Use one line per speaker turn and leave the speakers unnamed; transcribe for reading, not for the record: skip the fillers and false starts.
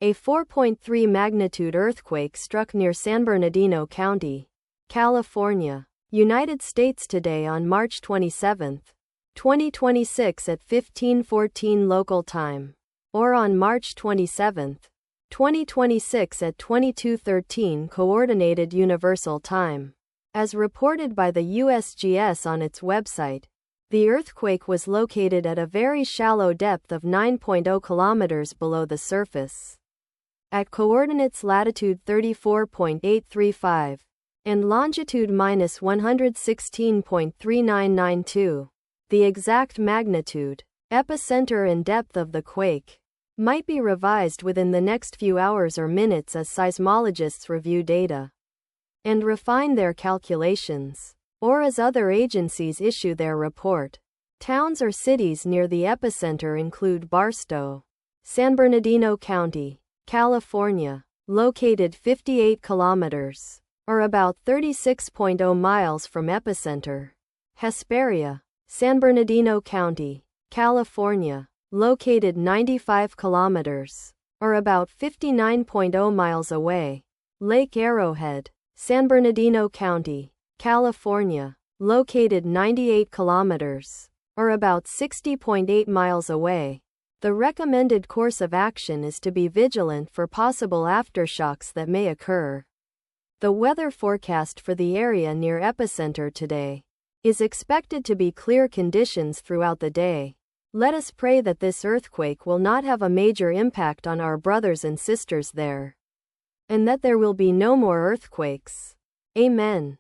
A 4.3 magnitude earthquake struck near San Bernardino County, California, United States today on March 27, 2026 at 15:14 local time, or on March 27, 2026 at 22:13 Coordinated Universal Time. As reported by the USGS on its website, the earthquake was located at a very shallow depth of 9.0 kilometers below the surface, at coordinates latitude 34.835 and longitude -116.3992. The exact magnitude, epicenter and depth of the quake might be revised within the next few hours or minutes as seismologists review data and refine their calculations, or as other agencies issue their report. Towns or cities near the epicenter include Barstow, San Bernardino County, California, located 58 kilometers, or about 36.0 miles from epicenter. Hesperia, San Bernardino County, California, located 95 kilometers, or about 59.0 miles away. Lake Arrowhead, San Bernardino County, California, located 98 kilometers, or about 60.8 miles away. The recommended course of action is to be vigilant for possible aftershocks that may occur. The weather forecast for the area near epicenter today is expected to be clear conditions throughout the day. Let us pray that this earthquake will not have a major impact on our brothers and sisters there, and that there will be no more earthquakes. Amen.